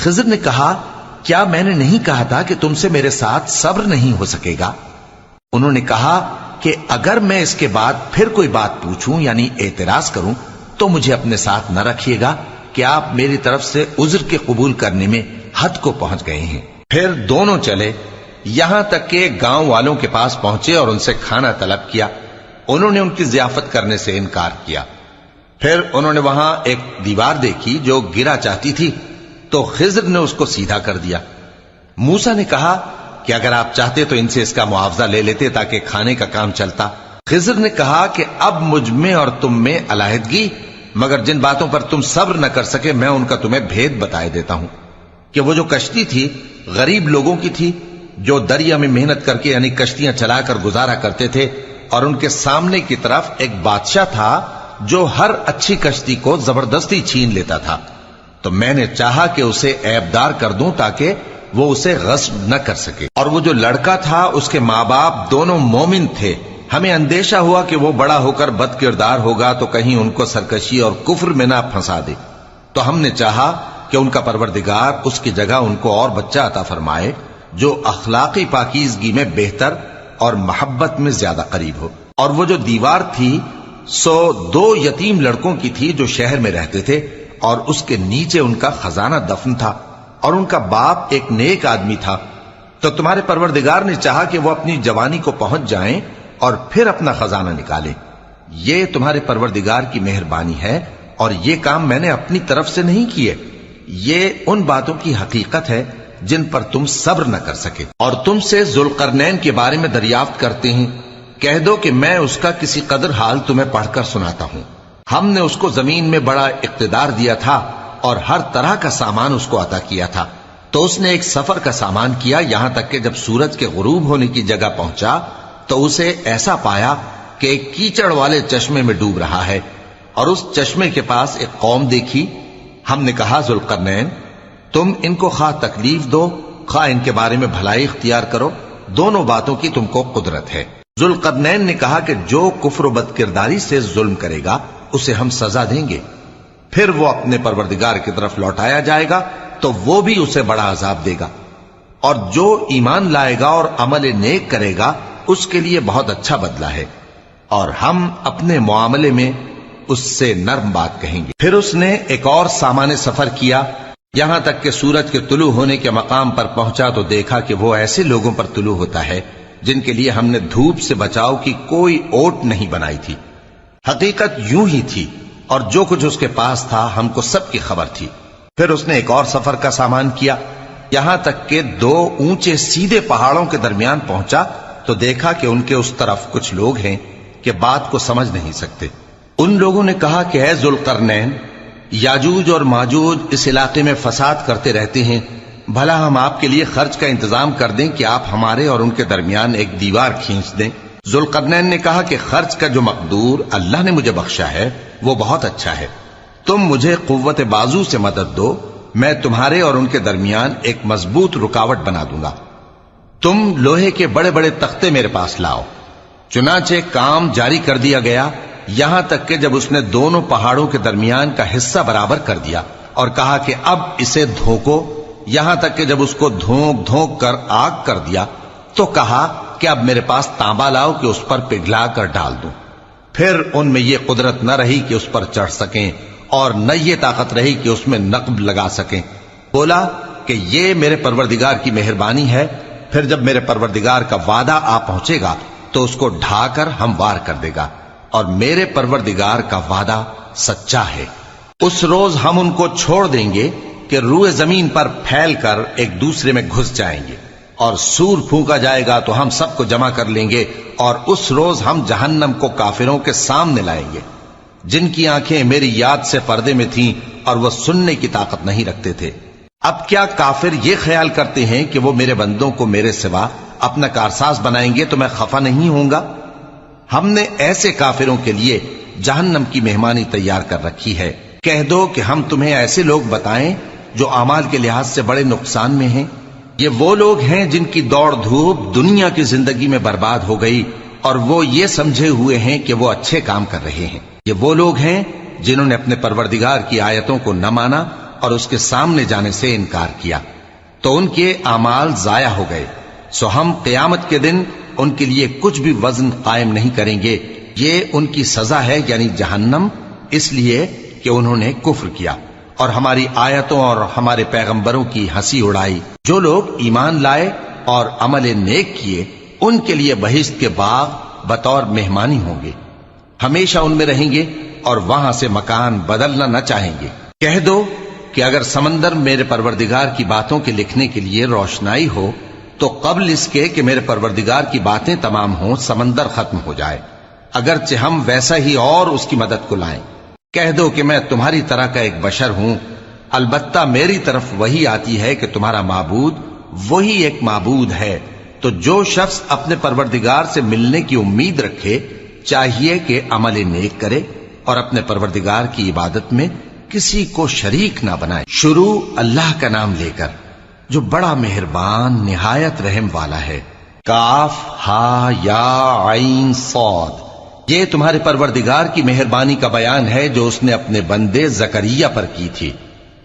خضر نے کہا کیا میں نے نہیں کہا تھا کہ تم سے میرے ساتھ صبر نہیں ہو سکے گا؟ انہوں نے کہا کہ اگر میں اس کے بعد پھر کوئی بات پوچھوں یعنی اعتراض کروں تو مجھے اپنے ساتھ نہ رکھیے گا کہ آپ میری طرف سے عذر کے قبول کرنے میں حد کو پہنچ گئے ہیں۔ پھر دونوں چلے یہاں تک کہ گاؤں والوں کے پاس پہنچے اور ان سے کھانا طلب کیا۔ انہوں نے ان کی ضیافت کرنے سے انکار کیا۔ پھر انہوں نے وہاں ایک دیوار دیکھی جو گرا چاہتی تھی تو خضر نے اس کو سیدھا کر دیا۔ موسیٰ نے کہا کہ اگر آپ چاہتے تو ان سے اس کا معاوضہ لے لیتے تاکہ کھانے کا کام چلتا۔ خضر نے کہا کہ اب مجھ میں اور تم میں علیحدگی، مگر جن باتوں پر تم صبر نہ کر سکے میں ان کا تمہیں بھید بتائے دیتا ہوں کہ وہ جو کشتی تھی غریب لوگوں کی تھی جو دریا میں محنت کر کے یعنی کشتیاں چلا کر گزارا کرتے تھے، اور ان کے سامنے کی طرف ایک بادشاہ تھا جو ہر اچھی کشتی کو زبردستی چھین لیتا تھا، تو میں نے چاہا کہ اسے عیبدار کر دوں تاکہ وہ اسے غصب نہ کر سکے۔ اور وہ جو لڑکا تھا اس کے ماں باپ دونوں مومن تھے، ہمیں اندیشہ ہوا کہ وہ بڑا ہو کر بد کردار ہوگا تو کہیں ان کو سرکشی اور کفر میں نہ پھنسا دے، تو ہم نے چاہا کہ ان کا پروردگار اس کی جگہ ان کو اور بچہ عطا فرمائے جو اخلاقی پاکیزگی میں بہتر اور محبت میں زیادہ قریب ہو۔ اور وہ جو دیوار تھی سو 2 یتیم لڑکوں کی تھی جو شہر میں رہتے تھے، اور اس کے نیچے ان کا خزانہ دفن تھا، اور ان کا باپ ایک نیک آدمی تھا۔ تو تمہارے پروردگار نے چاہا کہ وہ اپنی جوانی کو پہنچ جائیں اور پھر اپنا خزانہ نکالے۔ یہ تمہارے پروردگار کی مہربانی ہے، اور یہ کام میں نے اپنی طرف سے نہیں کیے، یہ ان باتوں کی حقیقت ہے جن پر تم صبر نہ کر سکے۔ اور تم سے ذوالقرنین کے بارے میں دریافت کرتے ہیں، کہہ دو کہ میں اس کا کسی قدر حال تمہیں پڑھ کر سناتا ہوں۔ ہم نے اس کو زمین میں بڑا اقتدار دیا تھا اور ہر طرح کا سامان اس کو عطا کیا تھا، تو اس نے ایک سفر کا سامان کیا یہاں تک کہ جب سورج کے غروب ہونے کی جگہ پہنچا تو اسے ایسا پایا کہ ایک کیچڑ والے چشمے میں ڈوب رہا ہے، اور اس چشمے کے پاس ایک قوم دیکھی۔ ہم نے کہا ذوالقرنین تم ان کو خواہ تکلیف دو خواہ ان کے بارے میں بھلائی اختیار کرو، دونوں باتوں کی تم کو قدرت ہے۔ ذوالقرنین نے کہا کہ جو کفر و بد کرداری سے ظلم کرے گا اسے ہم سزا دیں گے، پھر وہ اپنے پروردگار کی طرف لوٹایا جائے گا تو وہ بھی اسے بڑا عذاب دے گا، اور جو ایمان لائے گا اور عمل نیک کرے گا اس کے لیے بہت اچھا بدلہ ہے، اور ہم اپنے معاملے میں اس سے نرم بات کہیں گے۔ پھر اس نے ایک اور سامان سفر کیا یہاں تک کہ سورج کے طلوع ہونے کے مقام پر پہنچا تو دیکھا کہ وہ ایسے لوگوں پر طلوع ہوتا ہے جن کے لیے ہم نے دھوپ سے بچاؤ کی کوئی اوٹ نہیں بنائی تھی۔ حقیقت یوں ہی تھی، اور جو کچھ اس کے پاس تھا ہم کو سب کی خبر تھی۔ پھر اس نے ایک اور سفر کا سامان کیا یہاں تک کہ 2 اونچے سیدھے پہاڑوں کے درمیان پہنچا تو دیکھا کہ ان کے اس طرف کچھ لوگ ہیں کہ بات کو سمجھ نہیں سکتے۔ ان لوگوں نے کہا کہ اے ذوالقرنین، یاجوج اور ماجوج اس علاقے میں فساد کرتے رہتے ہیں، بھلا ہم آپ کے لیے خرچ کا انتظام کر دیں کہ آپ ہمارے اور ان کے درمیان ایک دیوار کھینچ دیں۔ ذوالقرنین نے کہا کہ خرچ کا جو مقدور اللہ نے مجھے بخشا ہے وہ بہت اچھا ہے، تم مجھے قوت بازو سے مدد دو، میں تمہارے اور ان کے درمیان ایک مضبوط رکاوٹ بنا دوں گا۔ تم لوہے کے بڑے بڑے تختے میرے پاس لاؤ۔ چنانچہ کام جاری کر دیا گیا یہاں تک کہ جب اس نے دونوں پہاڑوں کے درمیان کا حصہ برابر کر دیا اور کہا کہ اب اسے دھوکو، یہاں تک کہ جب اس کو دھونک دھونک کر آگ کر دیا تو کہا کہ اب میرے پاس تانبا لاؤ کہ اس پر پگھلا کر ڈال دوں۔ پھر ان میں یہ قدرت نہ رہی کہ اس پر چڑھ سکیں اور نہ یہ طاقت رہی کہ اس میں نقب لگا سکیں۔ بولا کہ یہ میرے پروردگار کی مہربانی ہے، پھر جب میرے پروردگار کا وعدہ آ پہنچے گا تو اس کو ڈھا کر ہموار کر دے گا، اور میرے پروردگار کا وعدہ سچا ہے۔ اس روز ہم ان کو چھوڑ دیں گے کہ روئے زمین پر پھیل کر ایک دوسرے میں گھس جائیں گے، اور سور پھونکا جائے گا تو ہم سب کو جمع کر لیں گے، اور اس روز ہم جہنم کو کافروں کے سامنے لائیں گے جن کی آنکھیں میری یاد سے پردے میں تھیں اور وہ سننے کی طاقت نہیں رکھتے تھے۔ اب کیا کافر یہ خیال کرتے ہیں کہ وہ میرے بندوں کو میرے سوا اپنا کارساز بنائیں گے تو میں خفا نہیں ہوں گا؟ ہم نے ایسے کافروں کے لیے جہنم کی مہمانی تیار کر رکھی ہے۔ کہہ دو کہ ہم تمہیں ایسے لوگ بتائیں جو اعمال کے لحاظ سے بڑے نقصان میں ہیں۔ یہ وہ لوگ ہیں جن کی دوڑ دھوپ دنیا کی زندگی میں برباد ہو گئی اور وہ یہ سمجھے ہوئے ہیں کہ وہ اچھے کام کر رہے ہیں۔ یہ وہ لوگ ہیں جنہوں نے اپنے پروردگار کی آیتوں کو نہ مانا اور اس کے سامنے جانے سے انکار کیا تو ان کے اعمال ضائع ہو گئے، سو ہم قیامت کے دن ان کے لیے کچھ بھی وزن قائم نہیں کریں گے، یہ ان کی سزا ہے یعنی جہنم، اس لیے کہ انہوں نے کفر کیا اور ہماری آیتوں اور ہمارے پیغمبروں کی ہنسی اڑائی۔ جو لوگ ایمان لائے اور عمل نیک کیے ان کے لیے بہشت کے باغ بطور مہمانی ہوں گے، ہمیشہ ان میں رہیں گے اور وہاں سے مکان بدلنا نہ چاہیں گے۔ کہہ دو کہ اگر سمندر میرے پروردگار کی باتوں کے لکھنے کے لیے روشنائی ہو تو قبل اس کے کہ میرے پروردگار کی باتیں تمام ہوں سمندر ختم ہو جائے، اگرچہ ہم ویسا ہی اور اس کی مدد کو لائیں۔ کہہ دو کہ میں تمہاری طرح کا ایک بشر ہوں، البتہ میری طرف وہی آتی ہے کہ تمہارا معبود وہی ایک معبود ہے، تو جو شخص اپنے پروردگار سے ملنے کی امید رکھے چاہیے کہ عمل نیک کرے اور اپنے پروردگار کی عبادت میں کسی کو شریک نہ بنائے۔ شروع اللہ کا نام لے کر جو بڑا مہربان نہایت رحم والا ہے۔ کاف ہا یا عین صاد، یہ تمہارے پروردگار کی مہربانی کا بیان ہے جو اس نے اپنے بندے زکریا پر کی تھی،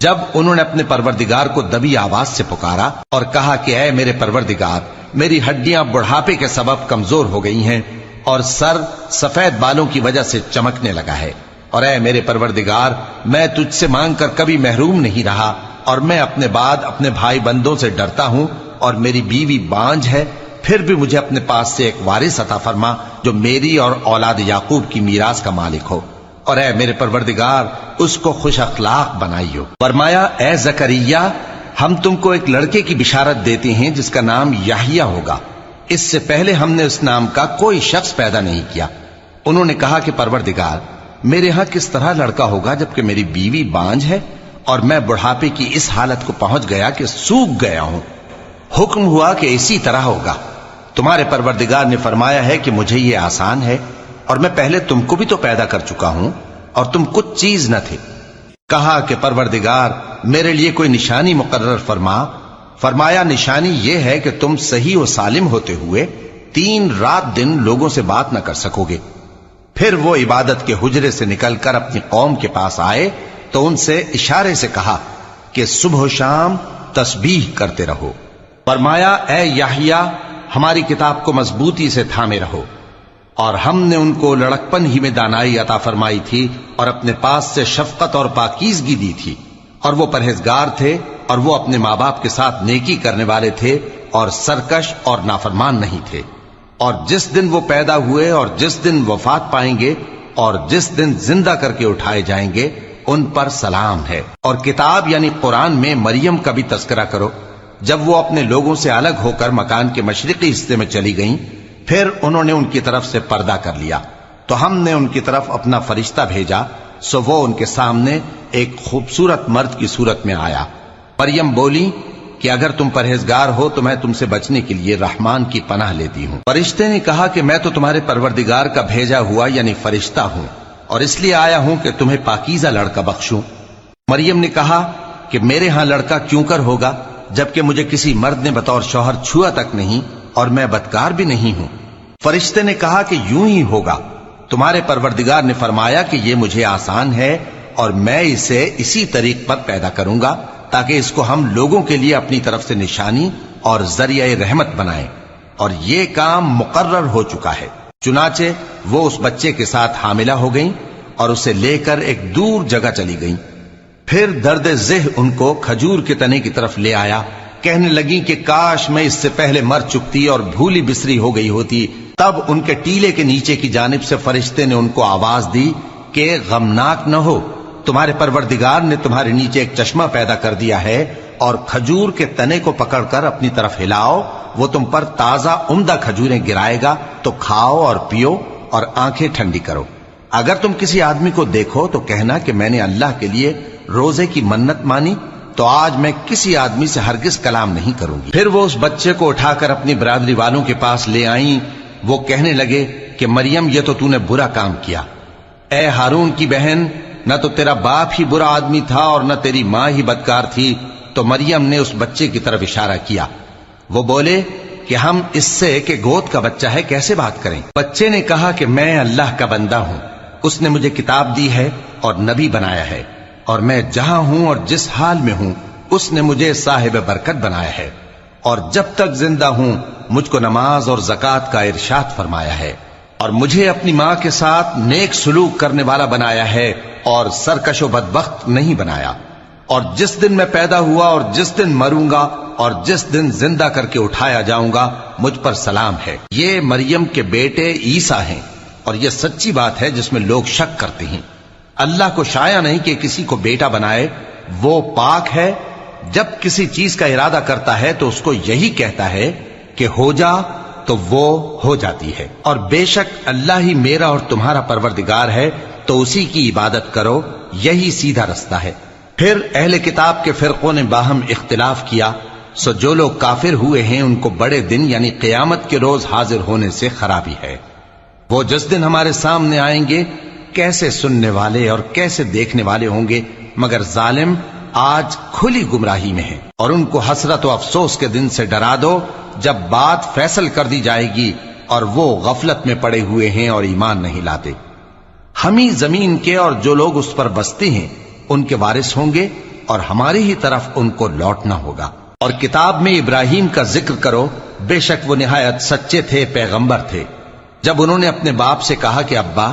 جب انہوں نے اپنے پروردگار کو دبی آواز سے پکارا اور کہا کہ اے میرے پروردگار، میری ہڈیاں بڑھاپے کے سبب کمزور ہو گئی ہیں اور سر سفید بالوں کی وجہ سے چمکنے لگا ہے، اور اے میرے پروردگار، میں تجھ سے مانگ کر کبھی محروم نہیں رہا، اور میں اپنے بعد اپنے بھائی بندوں سے ڈرتا ہوں، اور میری بیوی بانجھ ہے، پھر بھی مجھے اپنے پاس سے ایک وارث عطا فرما جو میری اور اولاد یعقوب کی میراث کا مالک ہو، اور اے میرے پروردگار اس کو خوش اخلاق بنائیو۔ فرمایا اے زکریا، ہم تم کو ایک لڑکے کی بشارت دیتے ہیں جس کا نام یحییٰ ہوگا، اس سے پہلے ہم نے اس نام کا کوئی شخص پیدا نہیں کیا۔ انہوں نے کہا کہ پروردگار، میرے ہاں کس طرح لڑکا ہوگا جبکہ میری بیوی بانجھ ہے اور میں بڑھاپے کی اس حالت کو پہنچ گیا کہ سوکھ گیا ہوں۔ حکم ہوا کہ اسی طرح ہوگا۔ تمہارے پروردگار نے فرمایا ہے کہ مجھے یہ آسان ہے، اور میں پہلے تم کو بھی تو پیدا کر چکا ہوں اور تم کچھ چیز نہ تھے۔ کہا کہ پروردگار میرے لیے کوئی نشانی مقرر فرما۔ فرمایا نشانی یہ ہے کہ تم صحیح و سالم ہوتے ہوئے 3 رات دن لوگوں سے بات نہ کر سکو گے۔ پھر وہ عبادت کے حجرے سے نکل کر اپنی قوم کے پاس آئے تو ان سے اشارے سے کہا کہ صبح و شام تسبیح کرتے رہو۔ فرمایا اے یحییٰ، ہماری کتاب کو مضبوطی سے تھامے رہو، اور ہم نے ان کو لڑکپن ہی میں دانائی عطا فرمائی تھی اور اپنے پاس سے شفقت اور پاکیزگی دی تھی، اور وہ پرہیزگار تھے اور وہ اپنے ماں باپ کے ساتھ نیکی کرنے والے تھے اور سرکش اور نافرمان نہیں تھے۔ اور جس دن وہ پیدا ہوئے اور جس دن وفات پائیں گے اور جس دن زندہ کر کے اٹھائے جائیں گے ان پر سلام ہے۔ اور کتاب یعنی قرآن میں مریم کا بھی تذکرہ کرو، جب وہ اپنے لوگوں سے الگ ہو کر مکان کے مشرقی حصے میں چلی گئیں، پھر انہوں نے ان کی طرف سے پردہ کر لیا تو ہم نے ان کی طرف اپنا فرشتہ بھیجا، سو وہ ان کے سامنے ایک خوبصورت مرد کی صورت میں آیا۔ مریم بولی کہ اگر تم پرہیزگار ہو تو میں تم سے بچنے کے لیے رحمان کی پناہ لیتی ہوں۔ فرشتے نے کہا کہ میں تو تمہارے پروردگار کا بھیجا ہوا یعنی فرشتہ ہوں، اور اس لیے آیا ہوں کہ تمہیں پاکیزہ لڑکا بخشوں۔ مریم نے کہا کہ میرے ہاں لڑکا کیوں کر ہوگا جبکہ مجھے کسی مرد نے بطور شوہر چھوا تک نہیں اور میں بدکار بھی نہیں ہوں۔ فرشتے نے کہا کہ یوں ہی ہوگا، تمہارے پروردگار نے فرمایا کہ یہ مجھے آسان ہے اور میں اسے اسی طریق پر پیدا کروں گا تاکہ اس کو ہم لوگوں کے لیے اپنی طرف سے نشانی اور ذریعہ رحمت بنائیں، اور یہ کام مقرر ہو چکا ہے۔ چنانچہ وہ اس بچے کے ساتھ حاملہ ہو گئیں اور اسے لے کر ایک دور جگہ چلی گئیں۔ پھر درد ذہ ان کو کھجور کے تنے کی طرف لے آیا، کہنے لگیں کہ کاش میں اس سے پہلے مر چکتی اور بھولی بسری ہو گئی ہوتی۔ تب ان کے ٹیلے کے نیچے کی جانب سے فرشتے نے ان کو آواز دی کہ غمناک نہ ہو، تمہارے پروردگار نے تمہارے نیچے ایک چشمہ پیدا کر دیا ہے، اور کھجور کے تنے کو پکڑ کر اپنی طرف ہلاؤ، وہ تم پر تازہ عمدہ کھجوریں گرائے گا، تو کھاؤ اور پیو اور آنکھیں ٹھنڈی کرو۔ اگر تم کسی آدمی کو دیکھو تو کہنا کہ میں نے اللہ کے لیے روزے کی منت مانی، تو آج میں کسی آدمی سے ہرگز کلام نہیں کروں گی۔ پھر وہ اس بچے کو اٹھا کر اپنی برادری والوں کے پاس لے آئیں۔ وہ کہنے لگے کہ مریم یہ تو نے برا کام کیا، اے ہارون کی بہن، نہ تو تیرا باپ ہی برا آدمی تھا اور نہ تیری ماں ہی بدکار تھی۔ تو مریم نے اس بچے کی طرف اشارہ کیا۔ وہ بولے کہ ہم اس سے کہ گود کا بچہ ہے کیسے بات کریں؟ بچے نے کہا کہ میں اللہ کا بندہ ہوں، اس نے مجھے کتاب دی ہے اور نبی بنایا ہے، اور میں جہاں ہوں اور جس حال میں ہوں اس نے مجھے صاحب برکت بنایا ہے، اور جب تک زندہ ہوں مجھ کو نماز اور زکوٰۃ کا ارشاد فرمایا ہے، اور مجھے اپنی ماں کے ساتھ نیک سلوک کرنے والا بنایا ہے اور سرکش و بدبخت نہیں بنایا، اور جس دن میں پیدا ہوا اور جس دن مروں گا اور جس دن زندہ کر کے اٹھایا جاؤں گا مجھ پر سلام ہے۔ یہ مریم کے بیٹے عیسیٰ ہیں، اور یہ سچی بات ہے جس میں لوگ شک کرتے ہیں۔ اللہ کو شایع نہیں کہ کسی کو بیٹا بنائے، وہ پاک ہے، جب کسی چیز کا ارادہ کرتا ہے تو اس کو یہی کہتا ہے کہ ہو جا تو وہ ہو جاتی ہے، اور بے شک اللہ ہی میرا اور تمہارا پروردگار ہے، تو اسی کی عبادت کرو، یہی سیدھا رستہ ہے۔ پھر اہل کتاب کے فرقوں نے باہم اختلاف کیا، سو جو لوگ کافر ہوئے ہیں ان کو بڑے دن یعنی قیامت کے روز حاضر ہونے سے خرابی ہے۔ وہ جس دن ہمارے سامنے آئیں گے کیسے سننے والے اور کیسے دیکھنے والے ہوں گے، مگر ظالم آج کھلی گمراہی میں ہیں۔ اور ان کو حسرت و افسوس کے دن سے ڈرا دو جب بات فیصل کر دی جائے گی اور وہ غفلت میں پڑے ہوئے ہیں اور ایمان نہیں لاتے۔ ہم ہی زمین کے اور جو لوگ اس پر بستے ہیں ان کے وارث ہوں گے، اور ہماری ہی طرف ان کو لوٹنا ہوگا۔ اور کتاب میں ابراہیم کا ذکر کرو، بے شک وہ نہایت سچے تھے، پیغمبر تھے۔ جب انہوں نے اپنے باپ سے کہا کہ ابا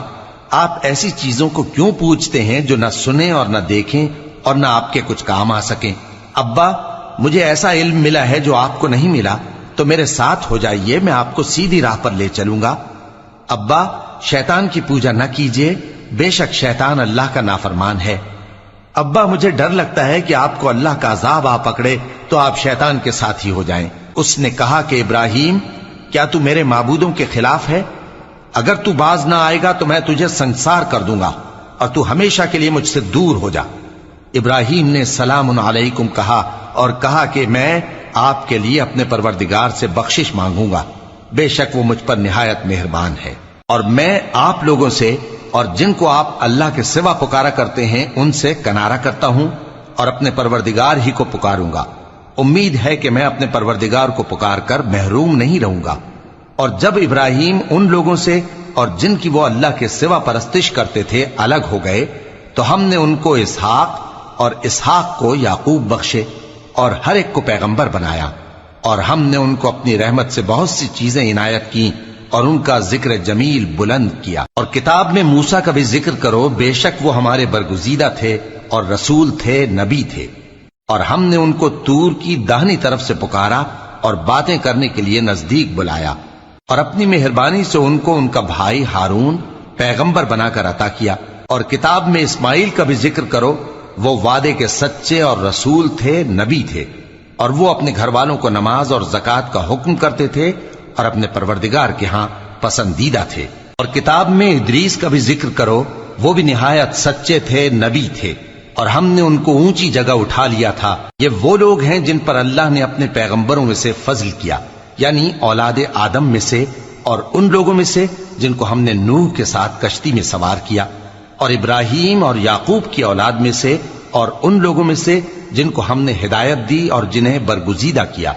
آپ ایسی چیزوں کو کیوں پوچھتے ہیں جو نہ سنیں اور نہ دیکھیں اور نہ آپ کے کچھ کام آ سکیں؟ ابا مجھے ایسا علم ملا ہے جو آپ کو نہیں ملا، تو میرے ساتھ ہو جائیے، میں آپ کو سیدھی راہ پر لے چلوں گا۔ ابا شیطان کی پوجا نہ کیجیے، بے شک شیطان اللہ کا نافرمان ہے۔ ابا مجھے ڈر لگتا ہے کہ آپ کو اللہ کا عذاب آ پکڑے تو آپ شیطان کے ساتھی ہو جائیں۔ اس نے کہا کہ ابراہیم کیا تو میرے معبودوں کے خلاف ہے؟ اگر تو باز نہ آئے گا تو میں تجھے سنسار کر دوں گا اور تو ہمیشہ کے لیے مجھ سے دور ہو جا۔ ابراہیم نے سلام علیکم کہا اور کہا کہ میں آپ کے لیے اپنے پروردگار سے بخشش مانگوں گا، بے شک وہ مجھ پر نہایت مہربان ہے۔ اور میں آپ لوگوں سے اور جن کو آپ اللہ کے سوا پکارا کرتے ہیں ان سے کنارہ کرتا ہوں اور اپنے پروردگار ہی کو پکاروں گا۔ امید ہے کہ میں اپنے پروردگار کو پکار کر محروم نہیں رہوں گا۔ اور جب ابراہیم ان لوگوں سے اور جن کی وہ اللہ کے سوا پرستش کرتے تھے الگ ہو گئے تو ہم نے ان کو اسحاق اور اسحاق کو یعقوب بخشے اور ہر ایک کو پیغمبر بنایا، اور ہم نے ان کو اپنی رحمت سے بہت سی چیزیں عنایت کی اور ان کا ذکر جمیل بلند کیا۔ اور کتاب میں موسیٰ کا بھی ذکر کرو، بے شک وہ ہمارے برگزیدہ تھے اور رسول تھے، نبی تھے، اور ہم نے ان کو طور کی داہنی طرف سے پکارا اور باتیں کرنے کے لیے نزدیک بلایا، اور اپنی مہربانی سے ان کو ان کا بھائی ہارون پیغمبر بنا کر عطا کیا۔ اور کتاب میں اسماعیل کا بھی ذکر کرو، وہ وعدے کے سچے اور رسول تھے، نبی تھے، اور وہ اپنے گھر والوں کو نماز اور زکوٰۃ کا حکم کرتے تھے اور اپنے پروردگار کے ہاں پسندیدہ تھے۔ اور کتاب میں ادریس کا بھی ذکر کرو، وہ بھی نہایت سچے تھے، نبی تھے، اور ہم نے ان کو اونچی جگہ اٹھا لیا تھا۔ یہ وہ لوگ ہیں جن پر اللہ نے اپنے پیغمبروں میں سے فضل کیا، یعنی اولاد آدم میں سے، اور ان لوگوں میں سے جن کو ہم نے نوح کے ساتھ کشتی میں سوار کیا، اور ابراہیم اور یعقوب کی اولاد میں سے، اور ان لوگوں میں سے جن کو ہم نے ہدایت دی اور جنہیں برگزیدہ کیا۔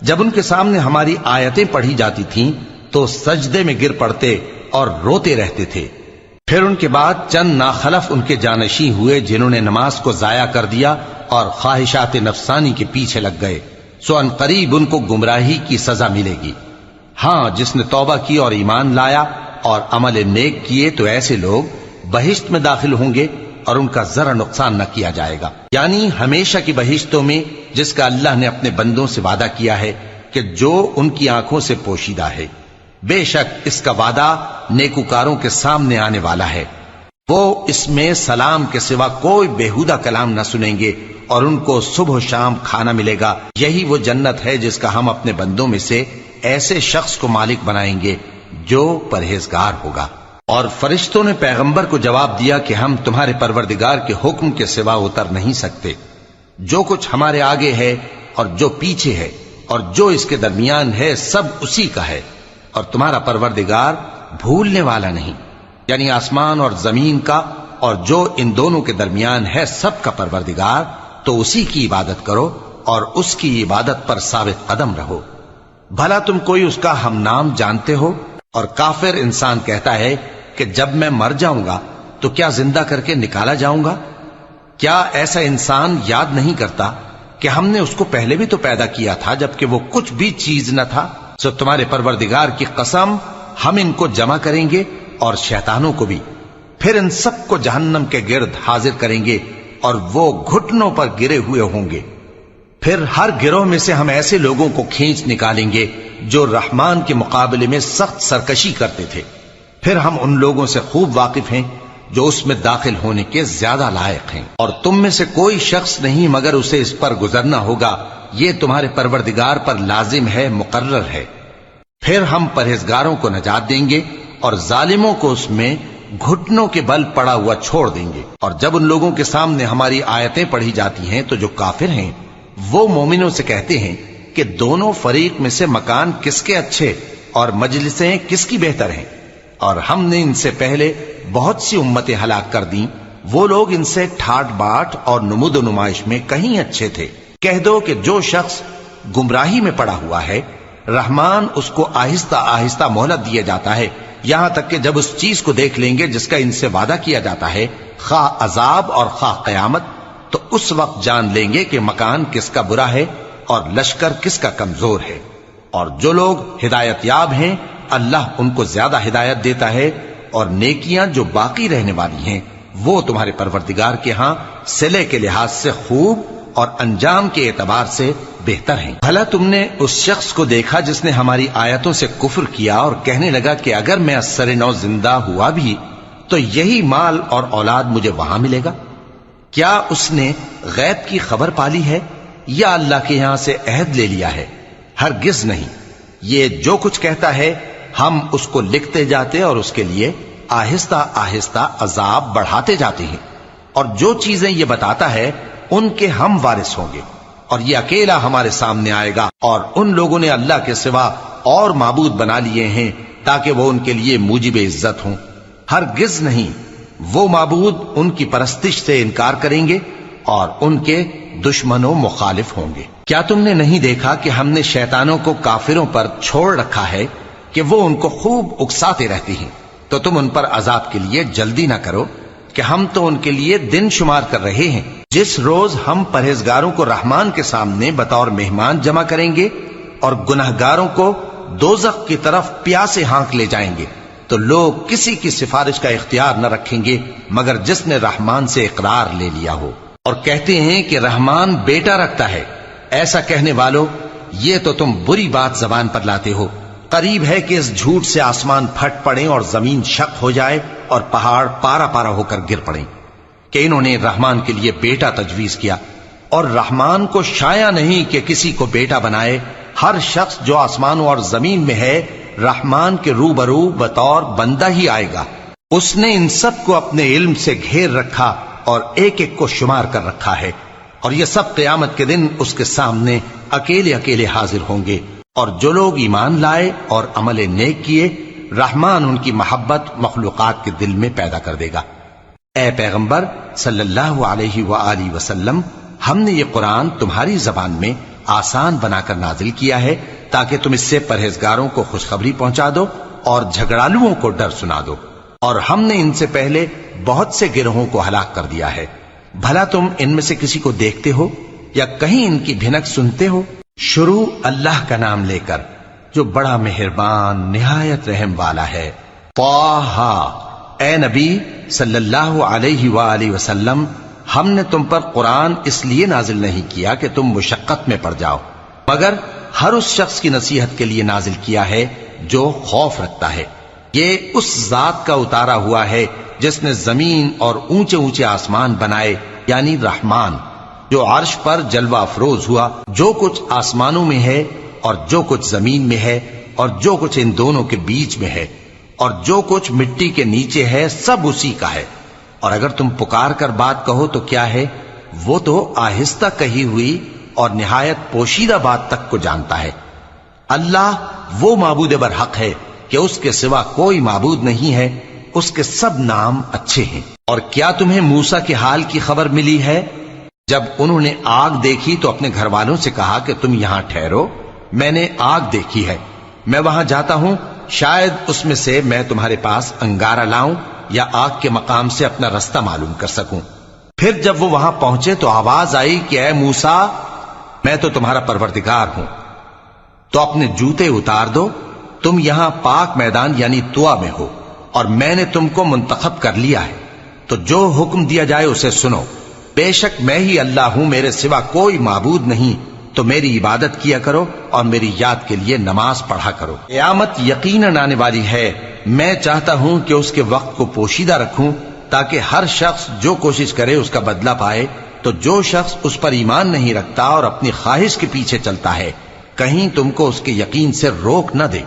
جب ان کے سامنے ہماری آیتیں پڑھی جاتی تھیں تو سجدے میں گر پڑتے اور روتے رہتے تھے۔ پھر ان کے بعد چند ناخلف ان کے جانشیں ہوئے جنہوں نے نماز کو ضائع کر دیا اور خواہشات نفسانی کے پیچھے لگ گئے، سو ان قریب ان کو گمراہی کی سزا ملے گی۔ ہاں جس نے توبہ کی اور ایمان لایا اور عمل نیک کیے تو ایسے لوگ بہشت میں داخل ہوں گے اور ان کا ذرا نقصان نہ کیا جائے گا، یعنی ہمیشہ کی بہشتوں میں جس کا اللہ نے اپنے بندوں سے وعدہ کیا ہے کہ جو ان کی آنکھوں سے پوشیدہ ہے۔ بے شک اس کا وعدہ نیکوکاروں کے سامنے آنے والا ہے، وہ اس میں سلام کے سوا کوئی بیہودہ کلام نہ سنیں گے اور ان کو صبح و شام کھانا ملے گا۔ یہی وہ جنت ہے جس کا ہم اپنے بندوں میں سے ایسے شخص کو مالک بنائیں گے جو پرہیزگار ہوگا۔ اور فرشتوں نے پیغمبر کو جواب دیا کہ ہم تمہارے پروردگار کے حکم کے سوا اتر نہیں سکتے، جو کچھ ہمارے آگے ہے اور جو پیچھے ہے اور جو اس کے درمیان ہے سب اسی کا ہے، اور تمہارا پروردگار بھولنے والا نہیں، یعنی آسمان اور زمین کا اور جو ان دونوں کے درمیان ہے سب کا پروردگار، تو اسی کی عبادت کرو اور اس کی عبادت پر ثابت قدم رہو۔ بھلا تم کوئی اس کا ہم نام جانتے ہو؟ اور کافر انسان کہتا ہے کہ جب میں مر جاؤں گا تو کیا زندہ کر کے نکالا جاؤں گا؟ کیا ایسا انسان یاد نہیں کرتا کہ ہم نے اس کو پہلے بھی تو پیدا کیا تھا جبکہ وہ کچھ بھی چیز نہ تھا؟ سو تمہارے پروردگار کی قسم ہم ان کو جمع کریں گے اور شیطانوں کو بھی، پھر ان سب کو جہنم کے گرد حاضر کریں گے اور وہ گھٹنوں پر گرے ہوئے ہوں گے۔ پھر ہر گروہ میں سے ہم ایسے لوگوں کو کھینچ نکالیں گے جو رحمان کے مقابلے میں سخت سرکشی کرتے تھے، پھر ہم ان لوگوں سے خوب واقف ہیں جو اس میں داخل ہونے کے زیادہ لائق ہیں، اور تم میں سے کوئی شخص نہیں مگر اسے اس پر گزرنا ہوگا، یہ تمہارے پروردگار پر لازم ہے، مقرر ہے۔ پھر ہم پرہیزگاروں کو نجات دیں گے اور ظالموں کو اس میں گھٹنوں کے بل پڑا ہوا چھوڑ دیں گے۔ اور جب ان لوگوں کے سامنے ہماری آیتیں پڑھی جاتی ہیں تو جو کافر ہیں وہ مومنوں سے کہتے ہیں کہ دونوں فریق میں سے مکان کس کے اچھے اور مجلسیں کس کی بہتر ہیں، اور ہم نے ان سے پہلے بہت سی امتیں ہلاک کر دیں، وہ لوگ ان سے ٹھاٹ باٹ اور نمود و نمائش میں کہیں اچھے تھے۔ کہہ دو کہ جو شخص گمراہی میں پڑا ہوا ہے رحمان اس کو آہستہ آہستہ مہلت دیا جاتا ہے، یہاں تک کہ جب اس چیز کو دیکھ لیں گے جس کا ان سے وعدہ کیا جاتا ہے، خواہ عذاب اور خواہ قیامت، تو اس وقت جان لیں گے کہ مکان کس کا برا ہے اور لشکر کس کا کمزور ہے۔ اور جو لوگ ہدایت یاب ہیں اللہ ان کو زیادہ ہدایت دیتا ہے، اور نیکیاں جو باقی رہنے والی ہیں وہ تمہارے پروردگار کے ہاں صلے کے لحاظ سے خوب اور انجام کے اعتبار سے بہتر ہیں۔ بھلا تم نے اس شخص کو دیکھا جس نے ہماری آیتوں سے کفر کیا اور کہنے لگا کہ اگر میں اثر نو زندہ ہوا بھی تو یہی مال اور اولاد مجھے وہاں ملے گا؟ کیا اس نے غیب کی خبر پالی ہے یا اللہ کے یہاں سے عہد لے لیا ہے؟ ہرگز نہیں، یہ جو کچھ کہتا ہے ہم اس کو لکھتے جاتے اور اس کے لیے آہستہ آہستہ عذاب بڑھاتے جاتے ہیں، اور جو چیزیں یہ بتاتا ہے ان کے ہم وارث ہوں گے، اور یہ اکیلا ہمارے سامنے آئے گا۔ اور ان لوگوں نے اللہ کے سوا اور معبود بنا لیے ہیں تاکہ وہ ان کے لیے موجب عزت ہوں، ہرگز نہیں، وہ معبود ان کی پرستش سے انکار کریں گے اور ان کے دشمنوں مخالف ہوں گے۔ کیا تم نے نہیں دیکھا کہ ہم نے شیطانوں کو کافروں پر چھوڑ رکھا ہے کہ وہ ان کو خوب اکساتے رہتے ہیں؟ تو تم ان پر عذاب کے لیے جلدی نہ کرو کہ ہم تو ان کے لیے دن شمار کر رہے ہیں۔ جس روز ہم پرہیزگاروں کو رحمان کے سامنے بطور مہمان جمع کریں گے اور گناہگاروں کو دوزخ کی طرف پیاسے ہانک لے جائیں گے، تو لوگ کسی کی سفارش کا اختیار نہ رکھیں گے مگر جس نے رحمان سے اقرار لے لیا ہو، اور کہتے ہیں کہ رحمان بیٹا رکھتا ہے۔ ایسا کہنے والوں، یہ تو تم بری بات زبان پر لاتے ہو۔ قریب ہے کہ اس جھوٹ سے آسمان پھٹ پڑیں اور زمین شق ہو جائے اور پہاڑ پارا پارا ہو کر گر پڑیں کہ انہوں نے رحمان کے لیے بیٹا تجویز کیا، اور رحمان کو شایع نہیں کہ کسی کو بیٹا بنائے۔ ہر شخص جو آسمانوں اور زمین میں ہے رحمان کے روبرو بطور بندہ ہی آئے گا۔ اس نے ان سب کو اپنے علم سے گھیر رکھا اور ایک ایک کو شمار کر رکھا ہے، اور یہ سب قیامت کے دن اس کے سامنے اکیلے اکیلے حاضر ہوں گے۔ اور جو لوگ ایمان لائے اور عمل نیک کیے رحمان ان کی محبت مخلوقات کے دل میں پیدا کر دے گا۔ اے پیغمبر صلی اللہ علیہ وآلہ وسلم، ہم نے یہ قرآن تمہاری زبان میں آسان بنا کر نازل کیا ہے تاکہ تم اس سے پرہیزگاروں کو خوشخبری پہنچا دو اور جھگڑالوؤں کو ڈر سنا دو، اور ہم نے ان سے پہلے بہت سے گروہوں کو ہلاک کر دیا ہے۔ بھلا تم ان میں سے کسی کو دیکھتے ہو یا کہیں ان کی بھنک سنتے ہو؟ شروع اللہ کا نام لے کر جو بڑا مہربان نہایت رحم والا ہے۔ طٰہٰ، اے نبی صلی اللہ علیہ وآلہ وسلم، ہم نے تم پر قرآن اس لیے نازل نہیں کیا کہ تم مشقت میں پڑ جاؤ، مگر ہر اس شخص کی نصیحت کے لیے نازل کیا ہے جو خوف رکھتا ہے۔ یہ اس ذات کا اتارا ہوا ہے جس نے زمین اور اونچے اونچے آسمان بنائے، یعنی رحمان، جو عرش پر جلوہ افروز ہوا۔ جو کچھ آسمانوں میں ہے اور جو کچھ زمین میں ہے اور جو کچھ ان دونوں کے بیچ میں ہے اور جو کچھ مٹی کے نیچے ہے، سب اسی کا ہے۔ اور اگر تم پکار کر بات کہو تو کیا ہے، وہ تو آہستہ کہی ہوئی اور نہایت پوشیدہ بات تک کو جانتا ہے۔ اللہ وہ معبود برحق ہے کہ اس کے سوا کوئی معبود نہیں ہے، اس کے سب نام اچھے ہیں۔ اور کیا تمہیں موسیٰ کے حال کی خبر ملی ہے؟ جب انہوں نے آگ دیکھی تو اپنے گھر والوں سے کہا کہ تم یہاں ٹھہرو، میں نے آگ دیکھی ہے، میں وہاں جاتا ہوں، شاید اس میں سے میں تمہارے پاس انگارہ لاؤں یا آگ کے مقام سے اپنا رستہ معلوم کر سکوں۔ پھر جب وہ وہاں پہنچے تو آواز آئی کہ اے موسیٰ، میں تو تمہارا پروردگار ہوں، تو اپنے جوتے اتار دو، تم یہاں پاک میدان یعنی طوا میں ہو، اور میں نے تم کو منتخب کر لیا ہے، تو جو حکم دیا جائے اسے سنو۔ بے شک میں ہی اللہ ہوں، میرے سوا کوئی معبود نہیں، تو میری عبادت کیا کرو اور میری یاد کے لیے نماز پڑھا کرو۔ قیامت یقیناً آنے والی ہے، میں چاہتا ہوں کہ اس کے وقت کو پوشیدہ رکھوں تاکہ ہر شخص جو کوشش کرے اس کا بدلہ پائے، تو جو شخص اس پر ایمان نہیں رکھتا اور اپنی خواہش کے پیچھے چلتا ہے کہیں تم کو اس کے یقین سے روک نہ دے،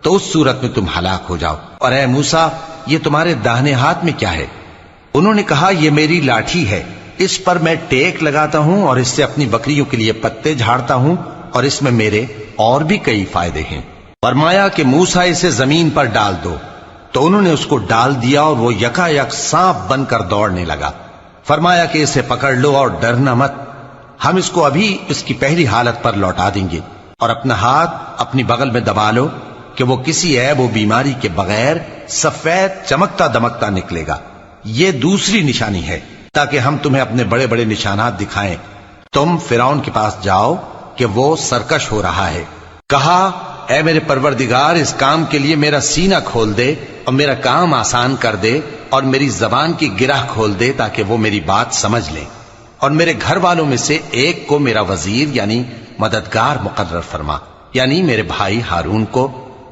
تو اس صورت میں تم ہلاک ہو جاؤ۔ اور اے موسیٰ، یہ تمہارے داہنے ہاتھ میں کیا ہے؟ انہوں نے کہا یہ میری لاٹھی ہے، اس پر میں ٹیک لگاتا ہوں اور اس سے اپنی بکریوں کے لیے پتے جھاڑتا ہوں، اور اس میں میرے اور بھی کئی فائدے ہیں۔ فرمایا کہ موسیٰ اسے زمین پر ڈال دو، تو انہوں نے اس کو ڈال دیا اور وہ یکا یک سانپ بن کر دوڑنے لگا۔ فرمایا کہ اسے پکڑ لو اور ڈرنا مت، ہم اس کو ابھی اس کی پہلی حالت پر لوٹا دیں گے، اور اپنا ہاتھ اپنی بغل میں دبا لو کہ وہ کسی عیب و بیماری کے بغیر سفید چمکتا دمکتا نکلے گا۔ یہ دوسری نشانی ہے تاکہ ہم تمہیں اپنے بڑے بڑے نشانات دکھائیں۔ تم فرعون کے پاس جاؤ کہ وہ سرکش ہو رہا ہے۔ کہا اے میرے پروردگار، اس کام کے لیے میرا سینہ کھول دے اور میرا کام آسان کر دے، اور میری زبان کی گرہ کھول دے تاکہ وہ میری بات سمجھ لیں، اور میرے گھر والوں میں سے ایک کو میرا وزیر یعنی مددگار مقرر فرما، یعنی میرے بھائی ہارون کو۔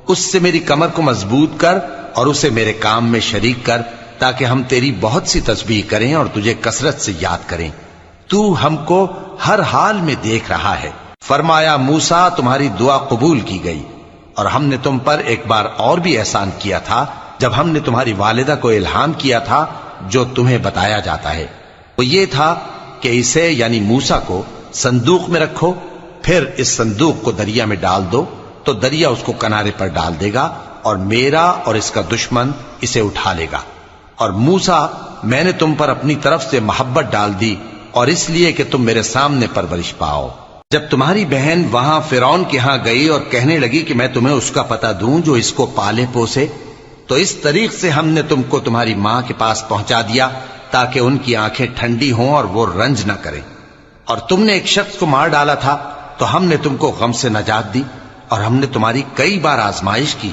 اس سے میری کمر کو مضبوط کر اور اسے میرے کام میں شریک کر، تاکہ ہم تیری بہت سی تسبیح کریں اور تجھے کثرت سے یاد کریں، تو ہم کو ہر حال میں دیکھ رہا ہے۔ فرمایا موسیٰ، تمہاری دعا قبول کی گئی، اور ہم نے تم پر ایک بار اور بھی احسان کیا تھا جب ہم نے تمہاری والدہ کو الہام کیا تھا جو تمہیں بتایا جاتا ہے۔ وہ یہ تھا کہ اسے یعنی موسیٰ کو صندوق میں رکھو، پھر اس صندوق کو دریا میں ڈال دو، تو دریا اس کو کنارے پر ڈال دے گا، اور میرا اور اس کا دشمن اسے اٹھا لے گا۔ اور موسیٰ، میں نے تم پر اپنی طرف سے محبت ڈال دی، اور اس لیے کہ تم میرے سامنے پرورش پاؤ۔ جب تمہاری بہن وہاں فرعون کے ہاں گئی اور کہنے لگی کہ میں تمہیں اس کا پتہ دوں جو اس کو پالے پوسے، تو اس طریق سے ہم نے تم کو تمہاری ماں کے پاس پہنچا دیا تاکہ ان کی آنکھیں ٹھنڈی ہوں اور وہ رنج نہ کریں۔ اور تم نے ایک شخص کو مار ڈالا تھا تو ہم نے تم کو غم سے نجات دی، اور ہم نے تمہاری کئی بار آزمائش کی،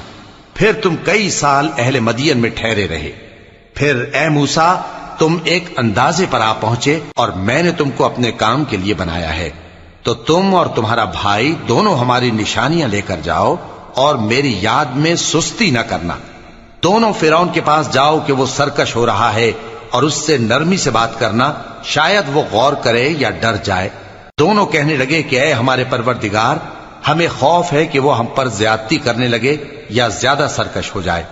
پھر تم کئی سال اہل مدین میں ٹھہرے رہے۔ پھر اے موسیٰ، تم ایک اندازے پر آ پہنچے، اور میں نے تم کو اپنے کام کے لیے بنایا ہے، تو تم اور تمہارا بھائی دونوں ہماری نشانیاں لے کر جاؤ، اور میری یاد میں سستی نہ کرنا۔ دونوں فرعون کے پاس جاؤ کہ وہ سرکش ہو رہا ہے، اور اس سے نرمی سے بات کرنا، شاید وہ غور کرے یا ڈر جائے۔ دونوں کہنے لگے کہ اے ہمارے پروردگار، ہمیں خوف ہے کہ وہ ہم پر زیادتی کرنے لگے یا زیادہ سرکش ہو جائے۔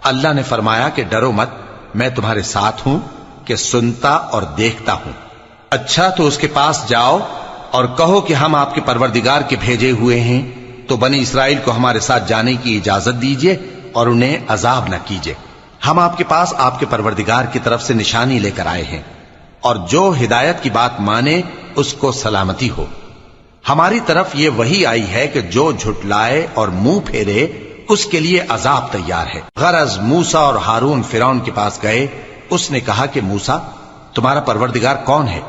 اللہ نے فرمایا کہ ڈرو مت، میں تمہارے ساتھ ہوں کہ سنتا اور دیکھتا ہوں۔ اچھا تو اس کے پاس جاؤ اور کہو کہ ہم آپ کے پروردگار کے بھیجے ہوئے ہیں، تو بنی اسرائیل کو ہمارے ساتھ جانے کی اجازت دیجیے اور انہیں عذاب نہ کیجیے۔ ہم آپ کے پاس آپ کے پروردگار کی طرف سے نشانی لے کر آئے ہیں، اور جو ہدایت کی بات مانے اس کو سلامتی ہو۔ ہماری طرف یہ وحی آئی ہے کہ جو جھٹلائے اور منہ پھیرے اس کے لیے عذاب تیار ہے۔ غرض موسیٰ اور ہارون فرعون کے پاس گئے۔ اس نے کہا کہ موسیٰ، تمہارا پروردگار کون ہے؟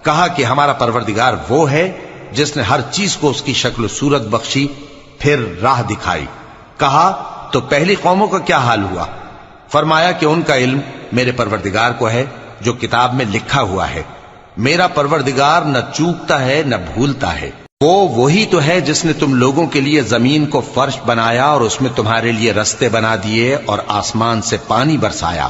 کہا کہ ہمارا پروردگار وہ ہے جس نے ہر چیز کو اس کی شکل و صورت بخشی، پھر راہ دکھائی۔ کہا تو پہلی قوموں کا کیا حال ہوا؟ فرمایا کہ ان کا علم میرے پروردگار کو ہے جو کتاب میں لکھا ہوا ہے۔ میرا پروردگار نہ چوکتا ہے نہ بھولتا ہے۔ وہ وہی تو ہے جس نے تم لوگوں کے لیے زمین کو فرش بنایا اور اس میں تمہارے لیے رستے بنا دیے اور آسمان سے پانی برسایا،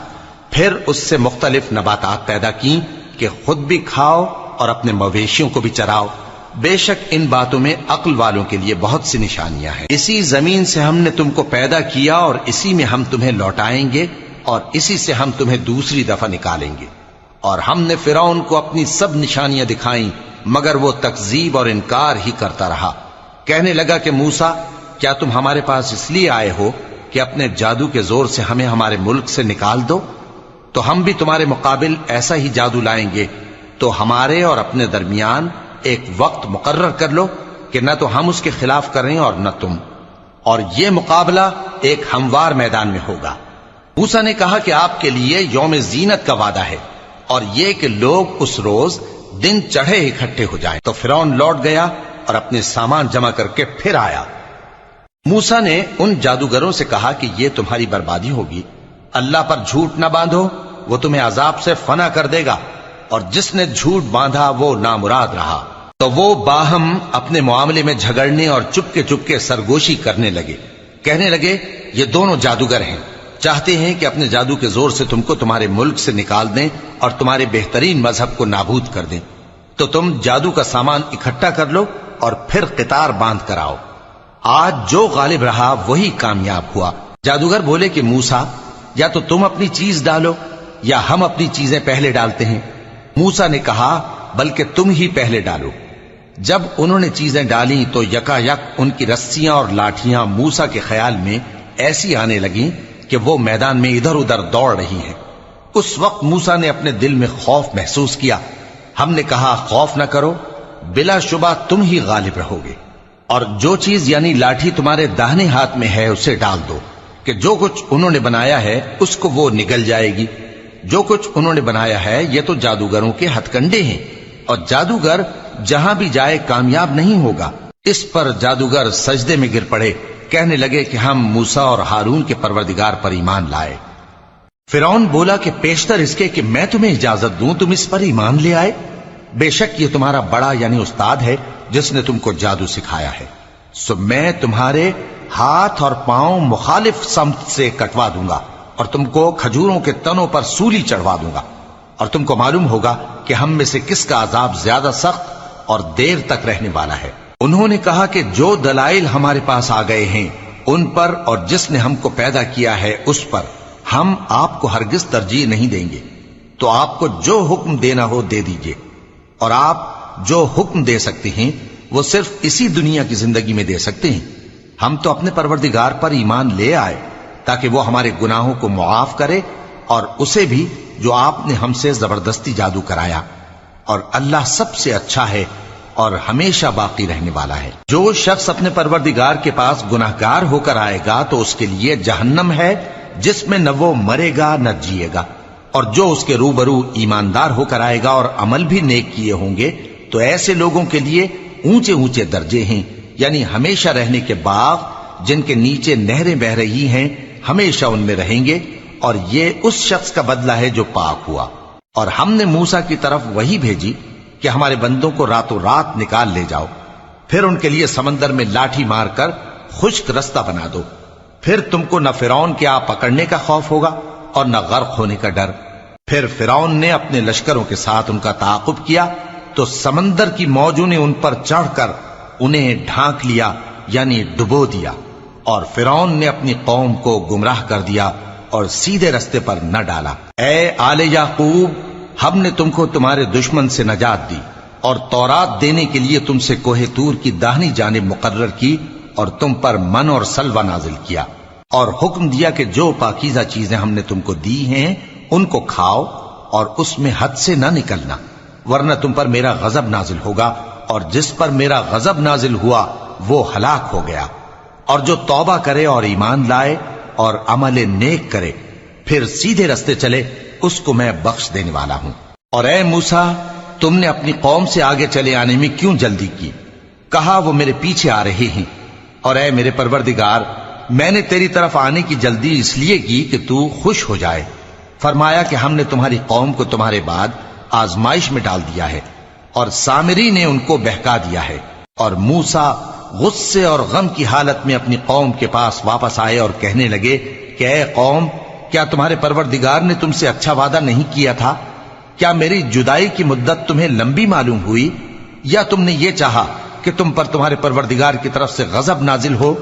پھر اس سے مختلف نباتات پیدا کی کہ خود بھی کھاؤ اور اپنے مویشیوں کو بھی چراؤ۔ بے شک ان باتوں میں عقل والوں کے لیے بہت سی نشانیاں ہیں۔ اسی زمین سے ہم نے تم کو پیدا کیا اور اسی میں ہم تمہیں لوٹائیں گے اور اسی سے ہم تمہیں دوسری دفعہ نکالیں گے۔ اور ہم نے فرعون کو اپنی سب نشانیاں دکھائیں مگر وہ تکذیب اور انکار ہی کرتا رہا۔ کہنے لگا کہ موسیٰ، کیا تم ہمارے پاس اس لیے آئے ہو کہ اپنے جادو کے زور سے ہمیں ہمارے ملک سے نکال دو؟ تو ہم بھی تمہارے مقابل ایسا ہی جادو لائیں گے، تو ہمارے اور اپنے درمیان ایک وقت مقرر کر لو کہ نہ تو ہم اس کے خلاف کریں اور نہ تم، اور یہ مقابلہ ایک ہموار میدان میں ہوگا۔ موسیٰ نے کہا کہ آپ کے لیے یوم زینت کا وعدہ ہے اور یہ کہ لوگ اس روز دن چڑھے اکٹھے ہو جائیں۔ تو فرعون لوٹ گیا اور اپنے سامان جمع کر کے پھر آیا۔ موسیٰ نے ان جادوگروں سے کہا کہ یہ تمہاری بربادی ہوگی، اللہ پر جھوٹ نہ باندھو، وہ تمہیں عذاب سے فنا کر دے گا، اور جس نے جھوٹ باندھا وہ نامراد رہا۔ تو وہ باہم اپنے معاملے میں جھگڑنے اور چپکے سرگوشی کرنے لگے، کہنے لگے یہ دونوں جادوگر ہیں، چاہتے ہیں کہ اپنے جادو کے زور سے تم کو تمہارے ملک سے نکال دیں اور تمہارے بہترین مذہب کو نابود کر دیں۔ تو تم جادو کا سامان اکٹھا کر لو اور پھر قطار باندھ کر آؤ۔ آج جو غالب رہا وہی کامیاب ہوا۔ جادوگر بولے کہ موسیٰ، یا تو تم اپنی چیز ڈالو یا ہم اپنی چیزیں پہلے ڈالتے ہیں۔ موسیٰ نے کہا بلکہ تم ہی پہلے ڈالو۔ جب انہوں نے چیزیں ڈالیں تو یکا یک ان کی رسیاں اور لاٹھیاں موسیٰ کے خیال میں ایسی آنے لگیں کہ وہ میدان میں ادھر ادھر دوڑ رہی ہیں۔ اس وقت موسیٰ نے اپنے دل میں خوف محسوس کیا۔ ہم نے کہا خوف نہ کرو، بلا شبہ تم ہی غالب رہو گے، اور جو چیز یعنی لاٹھی تمہارے داہنے ہاتھ میں ہے اسے ڈال دو کہ جو کچھ انہوں نے بنایا ہے اس کو وہ نگل جائے گی۔ جو کچھ انہوں نے بنایا ہے یہ تو جادوگروں کے ہتھ کنڈے ہیں، اور جادوگر جہاں بھی جائے کامیاب نہیں ہوگا۔ اس پر جادوگر سجدے میں گر پڑے، کہنے لگے کہ ہم موسیٰ اور ہارون کے پروردگار پر ایمان لائے۔ فرعون بولا کہ پیشتر اس کے کہ میں تمہیں اجازت دوں تم اس پر ایمان لے آئے، بے شک یہ تمہارا بڑا یعنی استاد ہے جس نے تم کو جادو سکھایا ہے، سو میں تمہارے ہاتھ اور پاؤں مخالف سمت سے کٹوا دوں گا اور تم کو کھجوروں کے تنوں پر سولی چڑھوا دوں گا، اور تم کو معلوم ہوگا کہ ہم میں سے کس کا عذاب زیادہ سخت اور دیر تک رہنے والا ہے۔ انہوں نے کہا کہ جو دلائل ہمارے پاس آ گئے ہیں ان پر اور جس نے ہم کو پیدا کیا ہے اس پر ہم آپ کو ہرگز ترجیح نہیں دیں گے، تو آپ کو جو حکم دینا ہو دے دیجئے، اور آپ جو حکم دے سکتے ہیں وہ صرف اسی دنیا کی زندگی میں دے سکتے ہیں۔ ہم تو اپنے پروردگار پر ایمان لے آئے تاکہ وہ ہمارے گناہوں کو معاف کرے اور اسے بھی جو آپ نے ہم سے زبردستی جادو کرایا، اور اللہ سب سے اچھا ہے اور ہمیشہ باقی رہنے والا ہے۔ جو شخص اپنے پروردگار کے پاس گناہگار ہو کر آئے گا تو اس کے لیے جہنم ہے جس میں نہ وہ مرے گا نہ جیے گا، اور جو اس کے روبرو ایماندار ہو کر آئے گا اور عمل بھی نیک کیے ہوں گے تو ایسے لوگوں کے لیے اونچے اونچے درجے ہیں، یعنی ہمیشہ رہنے کے باغ جن کے نیچے نہریں بہ رہی ہیں، ہمیشہ ان میں رہیں گے، اور یہ اس شخص کا بدلہ ہے جو پاک ہوا۔ اور ہم نے موسیٰ کی طرف وہی بھیجی کہ ہمارے بندوں کو راتوں رات نکال لے جاؤ، پھر ان کے لیے سمندر میں لاٹھی مار کر خشک رستہ بنا دو، پھر تم کو نہ فرعون کے آ پکڑنے کا خوف ہوگا اور نہ غرق ہونے کا ڈر۔ پھر فرعون نے اپنے لشکروں کے ساتھ ان کا تعاقب کیا تو سمندر کی موجوں نے ان پر چڑھ کر انہیں ڈھانک لیا یعنی ڈبو دیا، اور فرعون نے اپنی قوم کو گمراہ کر دیا اور سیدھے رستے پر نہ ڈالا۔ اے آل یعقوب، ہم نے تم کو تمہارے دشمن سے نجات دی اور تورات دینے کے لیے تم سے کوہ طور کی داہنی جانب مقرر کی، اور تم پر من اور سلوہ نازل کیا، اور حکم دیا کہ جو پاکیزہ چیزیں ہم نے تم کو دی ہیں ان کو کھاؤ اور اس میں حد سے نہ نکلنا، ورنہ تم پر میرا غضب نازل ہوگا، اور جس پر میرا غضب نازل ہوا وہ ہلاک ہو گیا۔ اور جو توبہ کرے اور ایمان لائے اور عمل نیک کرے پھر سیدھے رستے چلے اس کو میں بخش دینے والا ہوں۔ اور اے موسیٰ، تم نے اپنی قوم سے آگے چلے آنے میں کیوں جلدی کی؟ کہا وہ میرے پیچھے آ رہے ہیں۔ اور اے میرے پروردگار، میں نے تیری طرف آنے کی جلدی اس لیے کی کہ تو خوش ہو جائے۔ فرمایا کہ ہم نے تمہاری قوم کو تمہارے بعد آزمائش میں ڈال دیا ہے، اور سامری نے ان کو بہکا دیا ہے۔ اور موسیٰ غصے اور غم کی حالت میں اپنی قوم کے پاس واپس آئے اور کہنے لگے کہ اے قوم، کیا تمہارے پروردگار نے تم سے اچھا وعدہ نہیں کیا تھا؟ کیا میری جدائی کی مدت تمہیں لمبی معلوم ہوئی، یا تم نے یہ چاہا کہ تم پر تمہارے پروردگار کی طرف سے غضب نازل ہو،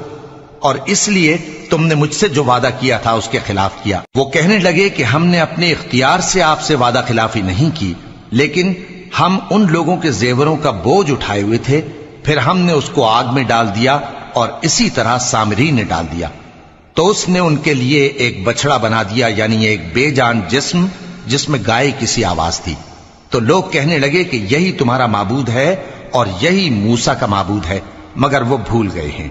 اور اس لیے تم نے مجھ سے جو وعدہ کیا تھا اس کے خلاف کیا؟ وہ کہنے لگے کہ ہم نے اپنے اختیار سے آپ سے وعدہ خلافی نہیں کی، لیکن ہم ان لوگوں کے زیوروں کا بوجھ اٹھائے ہوئے تھے، پھر ہم نے اس کو آگ میں ڈال دیا، اور اسی طرح سامری نے ڈال دیا۔ تو اس نے ان کے لیے ایک بچڑا بنا دیا، یعنی ایک بے جان جسم جس میں گائے کسی آواز تھی۔ تو لوگ کہنے لگے کہ یہی تمہارا معبود ہے اور یہی موسیٰ کا معبود ہے، مگر وہ بھول گئے ہیں۔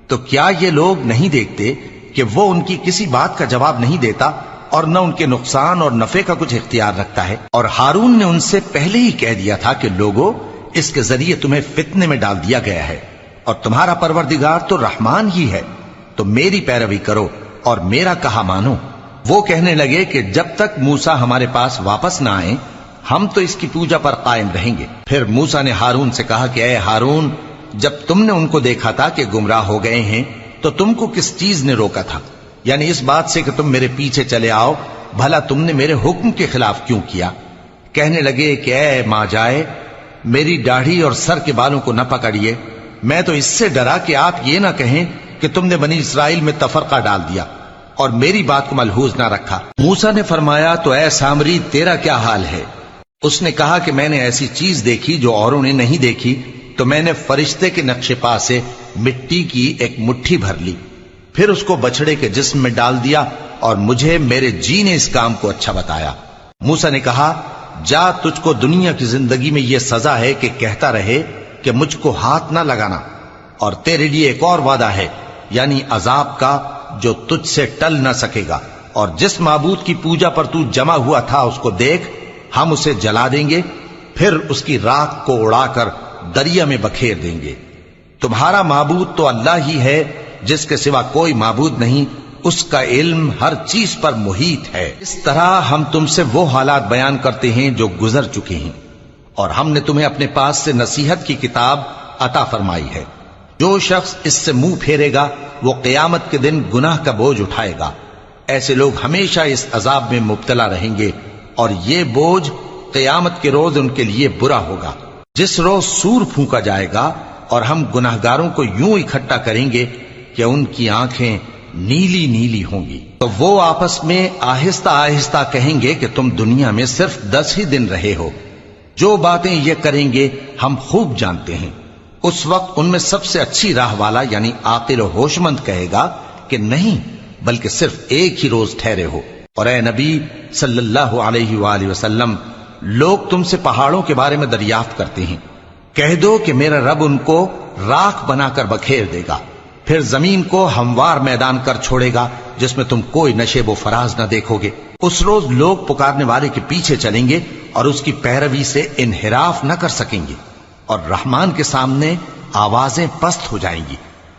تو کیا یہ لوگ نہیں دیکھتے کہ وہ ان کی کسی بات کا جواب نہیں دیتا اور نہ ان کے نقصان اور نفع کا کچھ اختیار رکھتا ہے۔ اور ہارون نے ان سے پہلے ہی کہہ دیا تھا کہ لوگوں، اس کے ذریعے تمہیں فتنے میں ڈال دیا گیا ہے، اور تمہارا پروردگار تو رحمان ہی ہے، تو میری پیروی کرو اور میرا کہا مانو۔ وہ کہنے لگے کہ جب تک موسیٰ ہمارے پاس واپس نہ آئیں ہم تو اس کی پوجا پر قائم رہیں گے۔ پھر موسیٰ نے ہارون سے کہا کہ اے ہارون، جب تم نے ان کو دیکھا تھا کہ گمراہ ہو گئے ہیں تو تم کو کس چیز نے روکا تھا؟ یعنی اس بات سے کہ تم میرے پیچھے چلے آؤ، بھلا تم نے میرے حکم کے خلاف کیوں کیا؟ کہنے لگے کہ اے ماں جائے، میری داڑھی اور سر کے بالوں کو نہ پکڑیے، میں تو اس سے ڈرا کہ آپ یہ نہ کہیں کہ تم نے بنی اسرائیل میں تفرقہ ڈال دیا اور میری بات کو ملحوظ نہ رکھا۔ موسیٰ نے فرمایا تو اے سامری تیرا کیا حال ہے؟ اس نے کہا کہ میں نے ایسی چیز دیکھی جو اوروں نے نہیں دیکھی، تو میں نے فرشتے کے نقش پا سے مٹی کی ایک مٹھی بھر لی، پھر اس کو بچڑے کے جسم میں ڈال دیا، اور مجھے میرے جی نے اس کام کو اچھا بتایا۔ موسیٰ نے کہا جا، تجھ کو دنیا کی زندگی میں یہ سزا ہے کہ کہتا رہے کہ مجھ کو ہاتھ نہ لگانا، اور تیرے لیے ایک اور وعدہ ہے، یعنی عذاب کا جو تجھ سے ٹل نہ سکے گا، اور جس معبود کی پوجا پر تو جمع ہوا تھا اس کو دیکھ، ہم اسے جلا دیں گے، پھر اس کی راکھ کو اڑا کر دریا میں بکھیر دیں گے۔ تمہارا معبود تو اللہ ہی ہے، جس کے سوا کوئی معبود نہیں، اس کا علم ہر چیز پر محیط ہے۔ اس طرح ہم تم سے وہ حالات بیان کرتے ہیں جو گزر چکے ہیں، اور ہم نے تمہیں اپنے پاس سے نصیحت کی کتاب عطا فرمائی ہے۔ جو شخص اس سے منہ پھیرے گا وہ قیامت کے دن گناہ کا بوجھ اٹھائے گا۔ ایسے لوگ ہمیشہ اس عذاب میں مبتلا رہیں گے، اور یہ بوجھ قیامت کے روز ان کے لیے برا ہوگا، جس روز سور پھونکا جائے گا، اور ہم گناہگاروں کو یوں اکٹھا کریں گے کہ ان کی آنکھیں نیلی نیلی ہوں گی۔ تو وہ آپس میں آہستہ آہستہ کہیں گے کہ تم دنیا میں صرف 10 ہی دن رہے ہو، جو باتیں یہ کریں گے ہم خوب جانتے ہیں۔ اس وقت ان میں سب سے اچھی راہ والا یعنی عاقل و ہوش مند کہے گا کہ نہیں، بلکہ صرف ایک ہی روز ٹھہرے ہو۔ اور اے نبی صلی اللہ علیہ وآلہ وسلم، لوگ تم سے پہاڑوں کے بارے میں دریافت کرتے ہیں، کہہ دو کہ میرا رب ان کو راکھ بنا کر بکھیر دے گا، پھر زمین کو ہموار میدان کر چھوڑے گا جس میں تم کوئی نشیب و فراز نہ دیکھو گے۔ اس روز لوگ پکارنے والے کے پیچھے چلیں گے اور اس کی پیروی سے انحراف نہ کر سکیں گے، اور رحمان کے سامنے آوازیں پست ہو جائیں گی،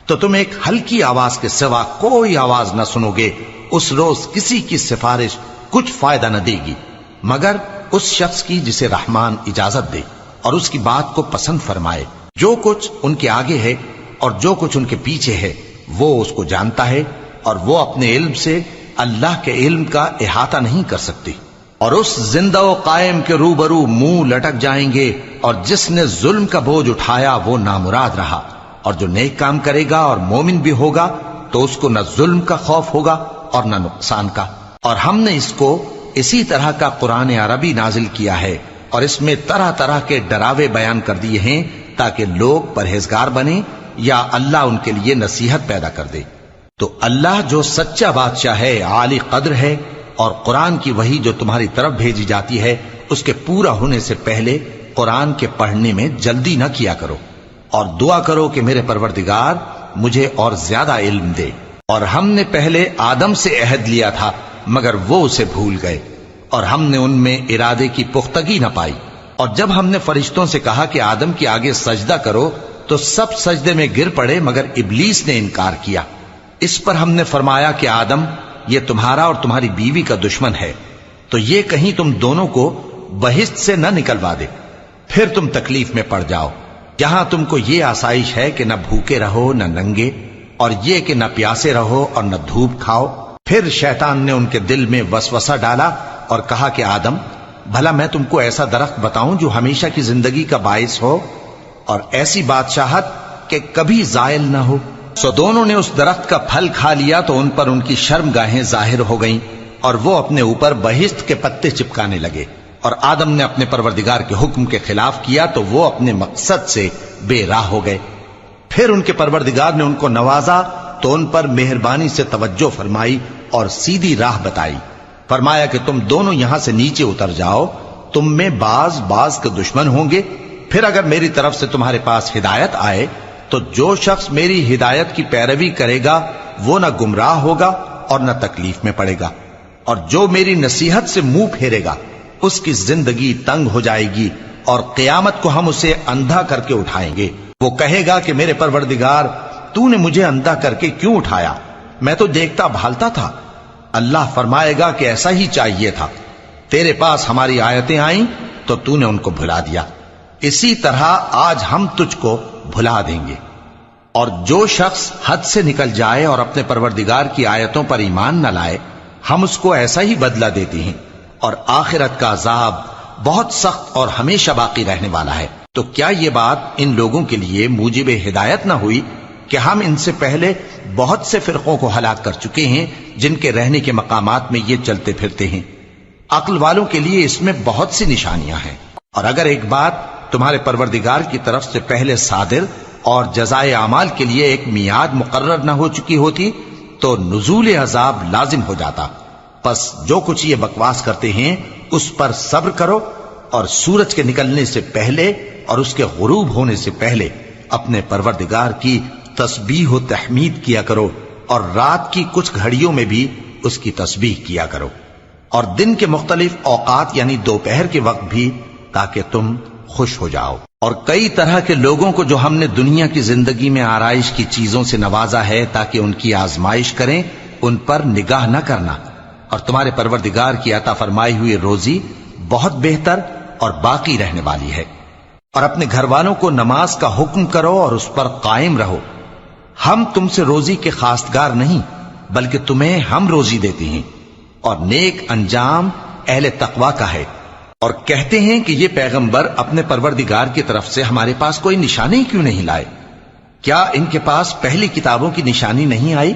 تو تم ایک ہلکی آواز کے سوا کوئی آواز نہ سنو گے۔ اس روز کسی کی سفارش کچھ فائدہ نہ دے گی مگر اس شخص کی جسے رحمان اجازت دے اور اس کی بات کو پسند فرمائے۔ جو کچھ ان کے آگے ہے اور جو کچھ ان کے پیچھے ہے وہ اس کو جانتا ہے، اور وہ اپنے علم سے اللہ کے علم کا احاطہ نہیں کر سکتی۔ اور اس زندہ و قائم کے روبرو منہ لٹک جائیں گے، اور جس نے ظلم کا بوجھ اٹھایا وہ نامراد رہا، اور جو نیک کام کرے گا اور مومن بھی ہوگا تو اس کو نہ ظلم کا خوف ہوگا اور نہ نقصان کا۔ اور ہم نے اس کو اسی طرح کا قرآن عربی نازل کیا ہے، اور اس میں طرح طرح کے ڈراوے بیان کر دیے ہیں تاکہ لوگ پرہیزگار بنیں یا اللہ ان کے لیے نصیحت پیدا کر دے۔ تو اللہ جو سچا بادشاہ ہے، عالی قدر ہے، اور قرآن کی وحی جو تمہاری طرف بھیجی جاتی ہے اس کے پورا ہونے سے پہلے قرآن کے پڑھنے میں جلدی نہ کیا کرو، اور دعا کرو کہ میرے پروردگار مجھے اور زیادہ علم دے۔ اور ہم نے پہلے آدم سے عہد لیا تھا مگر وہ اسے بھول گئے، اور ہم نے ان میں ارادے کی پختگی نہ پائی۔ اور جب ہم نے فرشتوں سے کہا کہ آدم کے آگے سجدہ کرو تو سب سجدے میں گر پڑے مگر ابلیس نے انکار کیا۔ اس پر ہم نے فرمایا کہ آدم، یہ تمہارا اور تمہاری بیوی کا دشمن ہے، تو یہ کہیں تم دونوں کو بہشت سے نہ نکلوا دے، پھر تم تکلیف میں پڑ جاؤ۔ جہاں تم کو یہ آسائش ہے کہ نہ بھوکے رہو نہ ننگے، اور یہ کہ نہ پیاسے رہو اور نہ دھوپ کھاؤ۔ پھر شیطان نے ان کے دل میں وسوسہ ڈالا اور کہا کہ آدم، بھلا میں تم کو ایسا درخت بتاؤں جو ہمیشہ کی زندگی کا باعث ہو اور ایسی بادشاہت کہ کبھی زائل نہ ہو؟ سو دونوں نے اس درخت کا پھل کھا لیا تو ان پر ان کی شرم گاہیں ظاہر ہو گئیں، اور وہ اپنے اوپر بہشت کے پتے چپکانے لگے۔ اور آدم نے اپنے پروردگار کے حکم کے خلاف کیا تو وہ اپنے مقصد سے بے راہ ہو گئے۔ پھر ان کے پروردگار نے ان کو نوازا تو ان پر مہربانی سے توجہ فرمائی اور سیدھی راہ بتائی۔ فرمایا کہ تم دونوں یہاں سے نیچے اتر جاؤ، تم میں بعض کے دشمن ہوں گے، پھر اگر میری طرف سے تمہارے پاس ہدایت آئے تو جو شخص میری ہدایت کی پیروی کرے گا وہ نہ گمراہ ہوگا اور نہ تکلیف میں پڑے گا۔ اور جو میری نصیحت سے منہ پھیرے گا اس کی زندگی تنگ ہو جائے گی اور قیامت کو ہم اسے اندھا کر کے اٹھائیں گے۔ وہ کہے گا کہ میرے پروردگار تو نے مجھے اندھا کر کے کیوں اٹھایا؟ میں تو دیکھتا بھالتا تھا۔ اللہ فرمائے گا کہ ایسا ہی چاہیے تھا، تیرے پاس ہماری آیتیں آئیں تو تو نے ان کو بھلا دیا، اسی طرح آج ہم تجھ کو بھلا دیں گے۔ اور جو شخص حد سے نکل جائے اور اپنے پروردگار کی آیتوں پر ایمان نہ لائے، ہم اس کو ایسا ہی بدلہ دیتے ہیں، اور آخرت کا عذاب بہت سخت اور ہمیشہ باقی رہنے والا ہے۔ تو کیا یہ بات ان لوگوں کے لیے موجب ہدایت نہ ہوئی کہ ہم ان سے پہلے بہت سے فرقوں کو ہلاک کر چکے ہیں جن کے رہنے کے مقامات میں یہ چلتے پھرتے ہیں؟ عقل والوں کے لیے اس میں بہت سی نشانیاں ہیں۔ اور اگر ایک بات تمہارے پروردگار کی طرف سے پہلے صادر اور جزائے اعمال کے لیے ایک میعاد مقرر نہ ہو چکی ہوتی تو نزول عذاب لازم ہو جاتا۔ پس جو کچھ یہ بکواس کرتے ہیں اس پر صبر کرو، اور سورج کے نکلنے سے پہلے اور اس کے غروب ہونے سے پہلے اپنے پروردگار کی تسبیح و تحمید کیا کرو، اور رات کی کچھ گھڑیوں میں بھی اس کی تسبیح کیا کرو، اور دن کے مختلف اوقات یعنی دوپہر کے وقت بھی، تاکہ تم خوش ہو جاؤ۔ اور کئی طرح کے لوگوں کو جو ہم نے دنیا کی زندگی میں آرائش کی چیزوں سے نوازا ہے تاکہ ان کی آزمائش کریں، ان پر نگاہ نہ کرنا، اور تمہارے پروردگار کی عطا فرمائی ہوئی روزی بہت بہتر اور باقی رہنے والی ہے۔ اور اپنے گھر والوں کو نماز کا حکم کرو اور اس پر قائم رہو۔ ہم تم سے روزی کے خواستگار نہیں، بلکہ تمہیں ہم روزی دیتے ہیں، اور نیک انجام اہل تقوی کا ہے۔ اور کہتے ہیں کہ یہ پیغمبر اپنے پروردگار کی طرف سے ہمارے پاس کوئی نشانی کیوں نہیں لائے؟ کیا ان کے پاس پہلی کتابوں کی نشانی نہیں آئی؟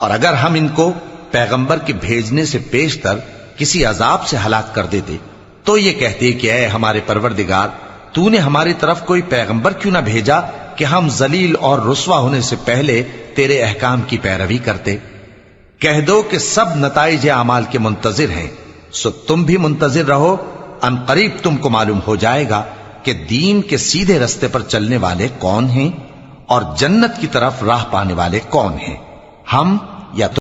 اور اگر ہم ان کو پیغمبر کے بھیجنے سے پیشتر کسی عذاب سے ہلاک کر دیتے تو یہ کہتے کہ اے ہمارے پروردگار، تو نے ہماری طرف کوئی پیغمبر کیوں نہ بھیجا کہ ہم ذلیل اور رسوا ہونے سے پہلے تیرے احکام کی پیروی کرتے۔ کہہ دو کہ سب نتائج اعمال کے منتظر ہیں، سو تم بھی منتظر رہو، ان قریب تم کو معلوم ہو جائے گا کہ دین کے سیدھے رستے پر چلنے والے کون ہیں اور جنت کی طرف راہ پانے والے کون ہیں، ہم یا تم۔